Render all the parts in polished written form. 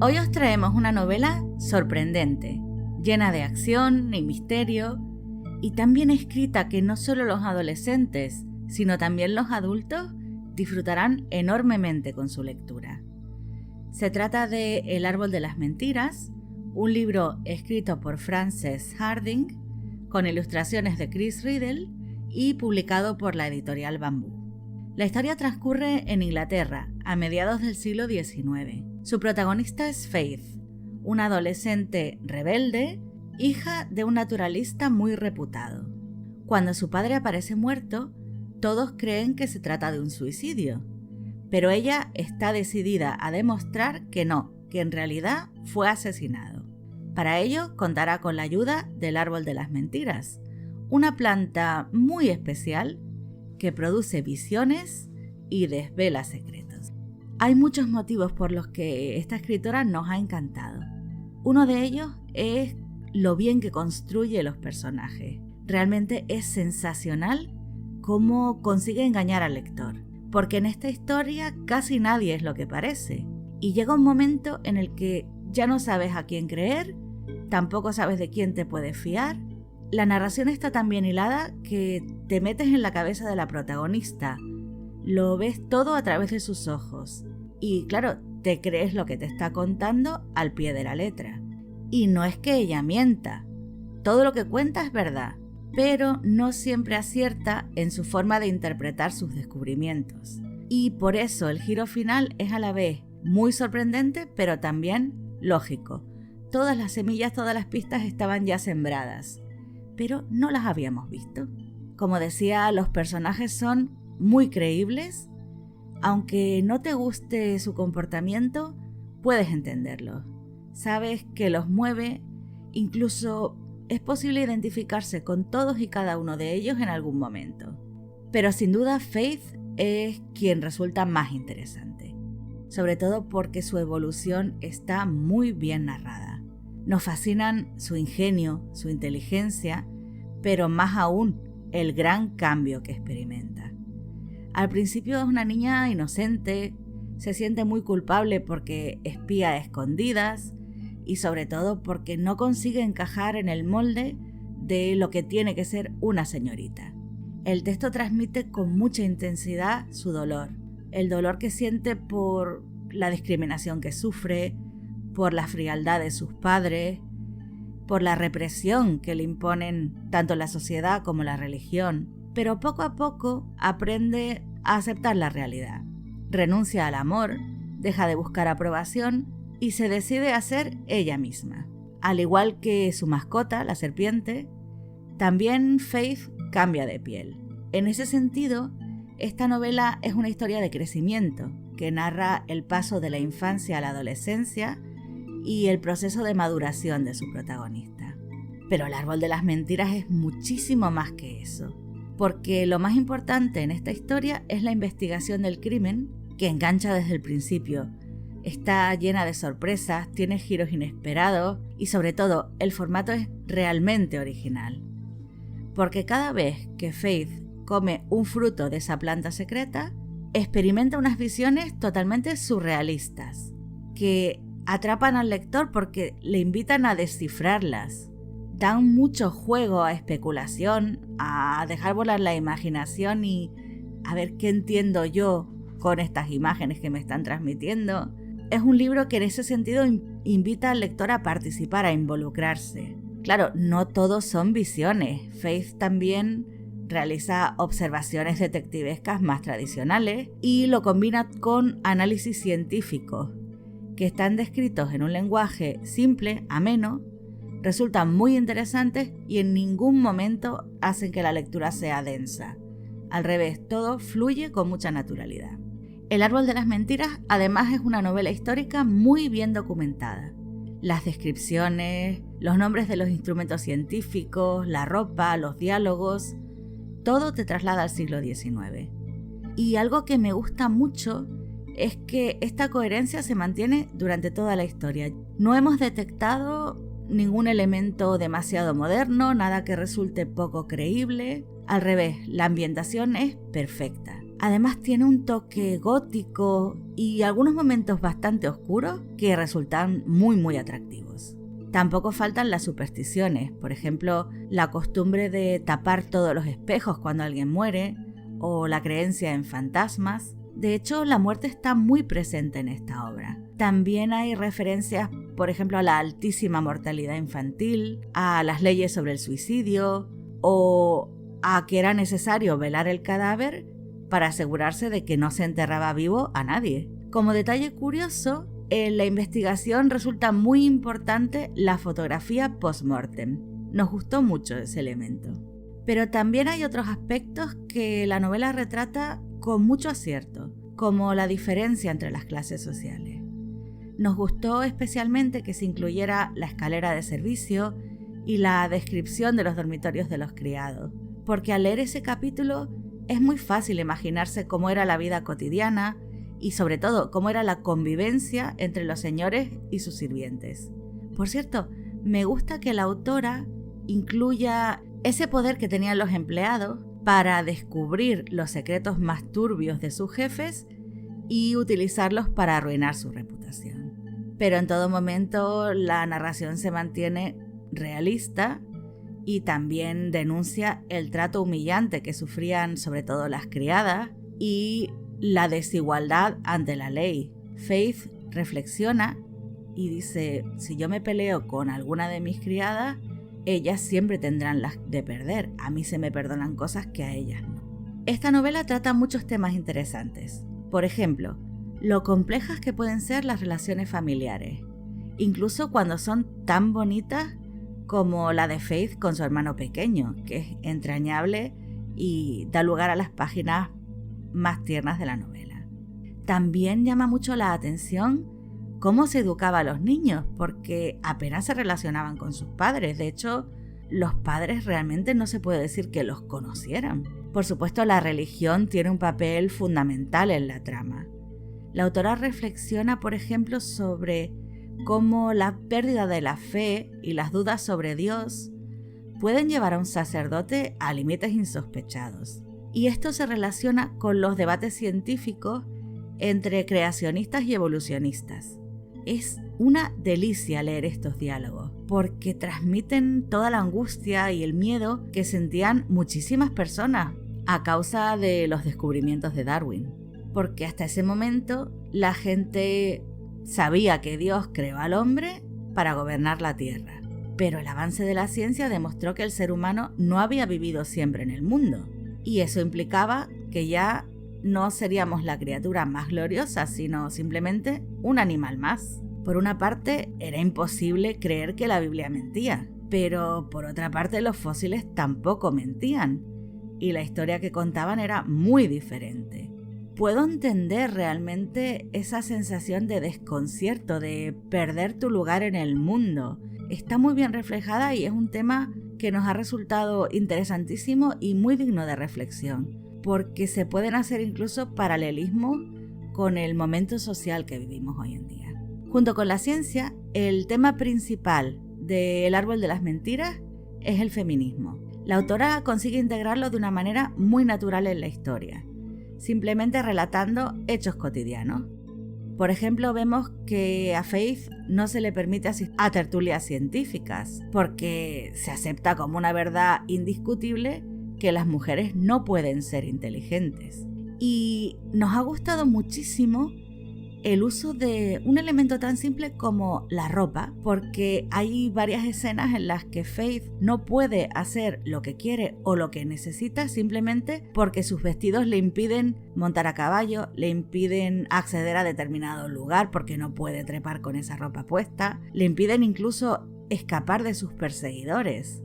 Hoy os traemos una novela sorprendente, llena de acción y misterio, y tan bien escrita que no solo los adolescentes, sino también los adultos disfrutarán enormemente con su lectura. Se trata de El árbol de las mentiras, un libro escrito por Frances Hardinge, con ilustraciones de Chris Riddle y publicado por la editorial Bambú. La historia transcurre en Inglaterra, a mediados del siglo XIX. Su protagonista es Faith, una adolescente rebelde, hija de un naturalista muy reputado. Cuando su padre aparece muerto, todos creen que se trata de un suicidio, pero ella está decidida a demostrar que no, que en realidad fue asesinado. Para ello contará con la ayuda del árbol de las mentiras, una planta muy especial que produce visiones y desvela secretos. Hay muchos motivos por los que esta escritora nos ha encantado. Uno de ellos es lo bien que construye los personajes. Realmente es sensacional cómo consigue engañar al lector, porque en esta historia casi nadie es lo que parece, y llega un momento en el que ya no sabes a quién creer, tampoco sabes de quién te puedes fiar. La narración está tan bien hilada que te metes en la cabeza de la protagonista, lo ves todo a través de sus ojos, y claro, te crees lo que te está contando al pie de la letra. Y no es que ella mienta, todo lo que cuenta es verdad, pero no siempre acierta en su forma de interpretar sus descubrimientos. Y por eso el giro final es a la vez muy sorprendente, pero también lógico. Todas las semillas, todas las pistas estaban ya sembradas, pero no las habíamos visto. Como decía, los personajes son muy creíbles. Aunque no te guste su comportamiento, puedes entenderlo. Sabes que los mueve, incluso es posible identificarse con todos y cada uno de ellos en algún momento. Pero sin duda Faith es quien resulta más interesante, sobre todo porque su evolución está muy bien narrada. Nos fascinan su ingenio, su inteligencia, pero más aún el gran cambio que experimenta. Al principio es una niña inocente, se siente muy culpable porque espía a escondidas y sobre todo porque no consigue encajar en el molde de lo que tiene que ser una señorita. El texto transmite con mucha intensidad su dolor, el dolor que siente por la discriminación que sufre, por la frialdad de sus padres, por la represión que le imponen tanto la sociedad como la religión, pero poco a poco aprende a aceptar la realidad. Renuncia al amor, deja de buscar aprobación y se decide a ser ella misma. Al igual que su mascota, la serpiente, también Faith cambia de piel. En ese sentido, esta novela es una historia de crecimiento que narra el paso de la infancia a la adolescencia y el proceso de maduración de su protagonista. Pero El árbol de las mentiras es muchísimo más que eso, porque lo más importante en esta historia es la investigación del crimen, que engancha desde el principio. Está llena de sorpresas, tiene giros inesperados y sobre todo el formato es realmente original. Porque cada vez que Faith come un fruto de esa planta secreta, experimenta unas visiones totalmente surrealistas, que atrapan al lector porque le invitan a descifrarlas. Dan mucho juego a especulación, a dejar volar la imaginación y a ver qué entiendo yo con estas imágenes que me están transmitiendo. Es un libro que en ese sentido invita al lector a participar, a involucrarse. Claro, no todos son visiones. Faith también realiza observaciones detectivescas más tradicionales y lo combina con análisis científicos que están descritos en un lenguaje simple, ameno, resultan muy interesantes y en ningún momento hacen que la lectura sea densa. Al revés, todo fluye con mucha naturalidad. El árbol de las mentiras además es una novela histórica muy bien documentada. Las descripciones, los nombres de los instrumentos científicos, la ropa, los diálogos, todo te traslada al siglo XIX. Y algo que me gusta mucho es que esta coherencia se mantiene durante toda la historia. No hemos detectado ningún elemento demasiado moderno, nada que resulte poco creíble. Al revés, la ambientación es perfecta. Además tiene un toque gótico y algunos momentos bastante oscuros que resultan muy atractivos. Tampoco faltan las supersticiones, por ejemplo, la costumbre de tapar todos los espejos cuando alguien muere o la creencia en fantasmas. De hecho, la muerte está muy presente en esta obra. También hay referencias, por ejemplo, a la altísima mortalidad infantil, a las leyes sobre el suicidio o a que era necesario velar el cadáver para asegurarse de que no se enterraba vivo a nadie. Como detalle curioso, en la investigación resulta muy importante la fotografía post-mortem. Nos gustó mucho ese elemento. Pero también hay otros aspectos que la novela retrata con mucho acierto, como la diferencia entre las clases sociales. Nos gustó especialmente que se incluyera la escalera de servicio y la descripción de los dormitorios de los criados, porque al leer ese capítulo es muy fácil imaginarse cómo era la vida cotidiana y sobre todo cómo era la convivencia entre los señores y sus sirvientes. Por cierto, me gusta que la autora incluya ese poder que tenían los empleados para descubrir los secretos más turbios de sus jefes y utilizarlos para arruinar su reputación. Pero en todo momento la narración se mantiene realista y también denuncia el trato humillante que sufrían sobre todo las criadas y la desigualdad ante la ley. Faith reflexiona y dice: si yo me peleo con alguna de mis criadas, ellas siempre tendrán las de perder. A mí se me perdonan cosas que a ellas no. Esta novela trata muchos temas interesantes. Por ejemplo, lo complejas que pueden ser las relaciones familiares, incluso cuando son tan bonitas como la de Faith con su hermano pequeño, que es entrañable y da lugar a las páginas más tiernas de la novela. También llama mucho la atención cómo se educaba a los niños, porque apenas se relacionaban con sus padres. De hecho, los padres realmente no se puede decir que los conocieran. Por supuesto, la religión tiene un papel fundamental en la trama. La autora reflexiona, por ejemplo, sobre cómo la pérdida de la fe y las dudas sobre Dios pueden llevar a un sacerdote a límites insospechados. Y esto se relaciona con los debates científicos entre creacionistas y evolucionistas. Es una delicia leer estos diálogos, porque transmiten toda la angustia y el miedo que sentían muchísimas personas a causa de los descubrimientos de Darwin. Porque hasta ese momento la gente sabía que Dios creó al hombre para gobernar la Tierra, pero el avance de la ciencia demostró que el ser humano no había vivido siempre en el mundo, y eso implicaba que ya no seríamos la criatura más gloriosa, sino simplemente un animal más. Por una parte, era imposible creer que la Biblia mentía, pero por otra parte los fósiles tampoco mentían, y la historia que contaban era muy diferente. Puedo entender realmente esa sensación de desconcierto, de perder tu lugar en el mundo. Está muy bien reflejada y es un tema que nos ha resultado interesantísimo y muy digno de reflexión, porque se pueden hacer incluso paralelismos con el momento social que vivimos hoy en día. Junto con la ciencia, el tema principal del Árbol de las Mentiras es el feminismo. La autora consigue integrarlo de una manera muy natural en la historia, simplemente relatando hechos cotidianos. Por ejemplo, vemos que a Faith no se le permite asistir a tertulias científicas, porque se acepta como una verdad indiscutible que las mujeres no pueden ser inteligentes. Y nos ha gustado muchísimo el uso de un elemento tan simple como la ropa, porque hay varias escenas en las que Faith no puede hacer lo que quiere o lo que necesita simplemente porque sus vestidos le impiden montar a caballo, le impiden acceder a determinado lugar porque no puede trepar con esa ropa puesta, le impiden incluso escapar de sus perseguidores.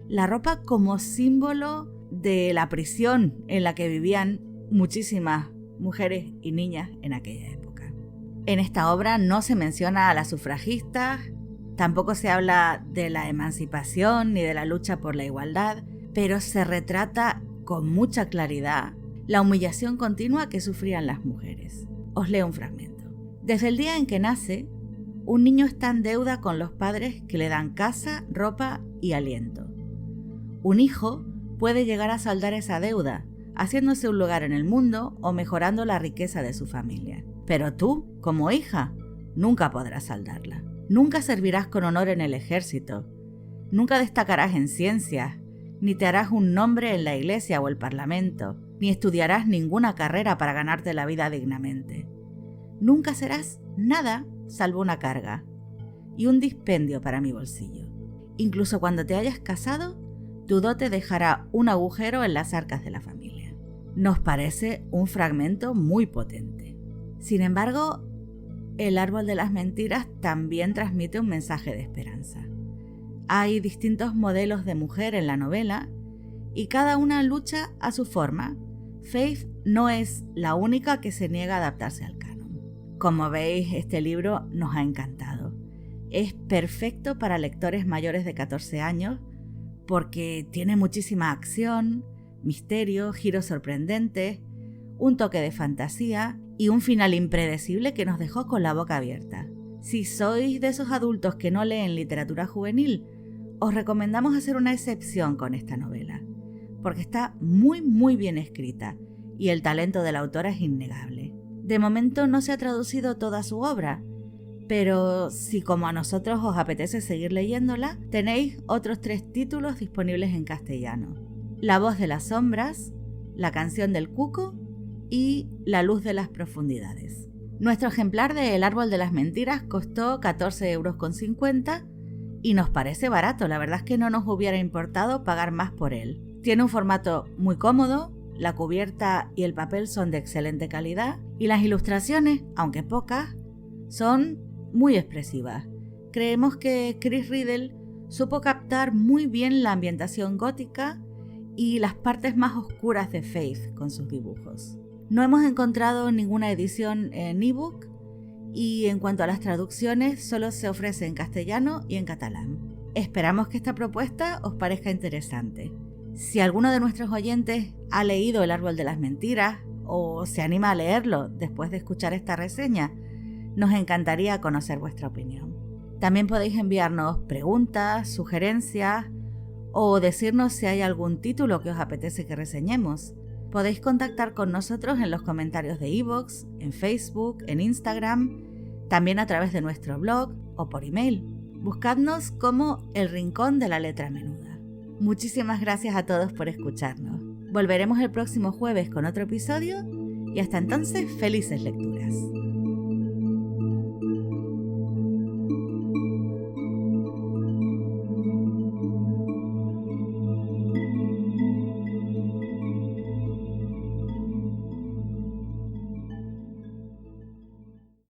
La ropa como símbolo de la prisión en la que vivían muchísimas mujeres y niñas en aquella época. En esta obra no se menciona a las sufragistas, tampoco se habla de la emancipación ni de la lucha por la igualdad, pero se retrata con mucha claridad la humillación continua que sufrían las mujeres. Os leo un fragmento. Desde el día en que nace, un niño está en deuda con los padres que le dan casa, ropa y aliento. Un hijo puede llegar a saldar esa deuda, haciéndose un lugar en el mundo o mejorando la riqueza de su familia. Pero tú, como hija, nunca podrás saldarla. Nunca servirás con honor en el ejército. Nunca destacarás en ciencias, ni te harás un nombre en la iglesia o el parlamento, ni estudiarás ninguna carrera para ganarte la vida dignamente. Nunca serás nada salvo una carga y un dispendio para mi bolsillo. Incluso cuando te hayas casado, tu dote dejará un agujero en las arcas de la familia. Nos parece un fragmento muy potente. Sin embargo, El árbol de las mentiras también transmite un mensaje de esperanza. Hay distintos modelos de mujer en la novela y cada una lucha a su forma. Faith no es la única que se niega a adaptarse al canon. Como veis, este libro nos ha encantado. Es perfecto para lectores mayores de 14 años porque tiene muchísima acción, misterio, giros sorprendentes, un toque de fantasía y un final impredecible que nos dejó con la boca abierta. Si sois de esos adultos que no leen literatura juvenil, os recomendamos hacer una excepción con esta novela, porque está muy bien escrita y el talento de la autora es innegable. De momento no se ha traducido toda su obra, pero si como a nosotros os apetece seguir leyéndola, tenéis otros 3 títulos disponibles en castellano: La voz de las sombras, La canción del cuco y La luz de las profundidades. Nuestro ejemplar de El árbol de las mentiras costó 14,50 € y nos parece barato. La verdad es que no nos hubiera importado pagar más por él. Tiene un formato muy cómodo, la cubierta y el papel son de excelente calidad y las ilustraciones, aunque pocas, son muy expresivas. Creemos que Chris Riddle supo captar muy bien la ambientación gótica y las partes más oscuras de Faith con sus dibujos. No hemos encontrado ninguna edición en ebook y en cuanto a las traducciones solo se ofrece en castellano y en catalán. Esperamos que esta propuesta os parezca interesante. Si alguno de nuestros oyentes ha leído El árbol de las mentiras o se anima a leerlo después de escuchar esta reseña, nos encantaría conocer vuestra opinión. También podéis enviarnos preguntas, sugerencias o decirnos si hay algún título que os apetece que reseñemos. Podéis contactar con nosotros en los comentarios de iVoox, en Facebook, en Instagram, también a través de nuestro blog o por email. Buscadnos como El Rincón de la Letra Menuda. Muchísimas gracias a todos por escucharnos. Volveremos el próximo jueves con otro episodio y hasta entonces, felices lecturas.